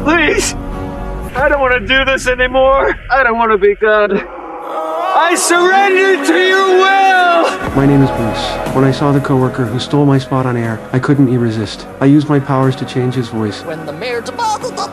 Please! I don't want to do this anymore. I don't want to be God. I surrender to your will! My name is Bruce. When I saw the coworker who stole my spot on air, I couldn't resist. I used my powers to change his voice. When the mayor demanded that...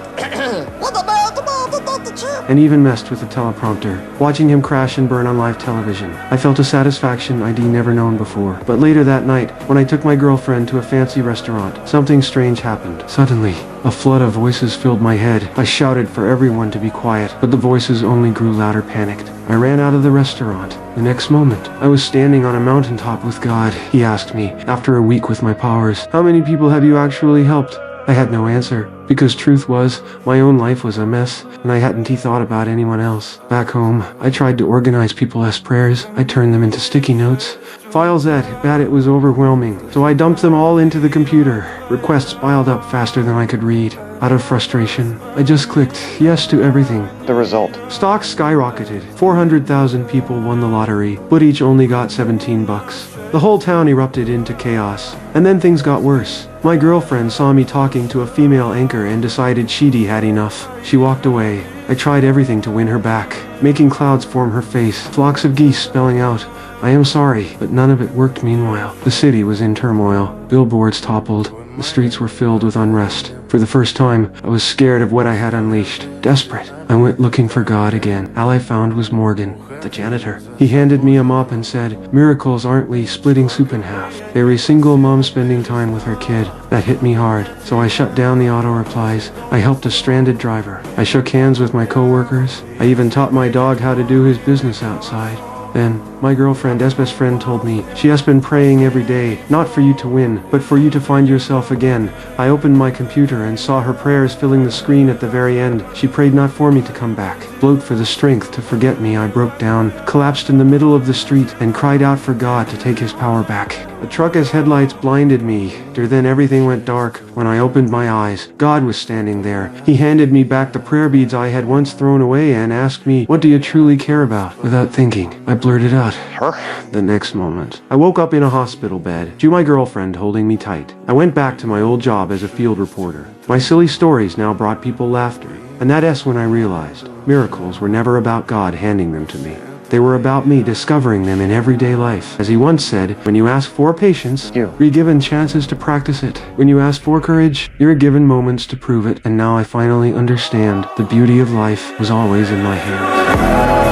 when the mayor demanded that the chip... And even messed with the teleprompter, watching him crash and burn on live television. I felt a satisfaction I'd never known before. But later that night, when I took my girlfriend to a fancy restaurant, something strange happened. Suddenly, a flood of voices filled my head. I shouted for everyone to be quiet, but the voices only grew louder, panicked. I ran out of the restaurant. The next moment, I was standing on a mountaintop with God. He asked me, after a week with my powers, "How many people have you actually helped?" I had no answer, because truth was, my own life was a mess, and I hadn't thought about anyone else. Back home, I tried to organize people's prayers. I turned them into sticky notes. Files that bad it was overwhelming, so I dumped them all into the computer. Requests piled up faster than I could read. Out of frustration, I just clicked yes to everything. The result. Stocks skyrocketed. 400,000 people won the lottery, but each only got $17. The whole town erupted into chaos. And then things got worse. My girlfriend saw me talking to a female anchor and decided she'd had enough. She walked away. I tried everything to win her back, making clouds form her face, flocks of geese spelling out, "I am sorry," but none of it worked. Meanwhile, the city was in turmoil. Billboards toppled. The streets were filled with unrest. For the first time, I was scared of what I had unleashed. Desperate, I went looking for God again. All I found was Morgan, the janitor. He handed me a mop and said, "Miracles aren't we splitting soup in half. They're a single mom spending time with her kid." That hit me hard, so I shut down the auto replies. I helped a stranded driver. I shook hands with my coworkers. I even taught my dog how to do his business outside. Then, my girlfriend's best friend told me she has been praying every day, not for you to win, but for you to find yourself again. I opened my computer and saw her prayers filling the screen at the very end. She prayed not for me to come back, but for the strength to forget me. I broke down, collapsed in the middle of the street, and cried out for God to take his power back. A truck's headlights blinded me. Then everything went dark. When I opened my eyes, God was standing there. He handed me back the prayer beads I had once thrown away and asked me, "What do you truly care about?" Without thinking, I blurted out, "Her." The next moment, I woke up in a hospital bed, to my girlfriend holding me tight. I went back to my old job as a field reporter. My silly stories now brought people laughter. And that's when I realized miracles were never about God handing them to me. They were about me discovering them in everyday life. As he once said, when you ask for patience, you're given chances to practice it. When you ask for courage, you're given moments to prove it. And now I finally understand the beauty of life was always in my hands.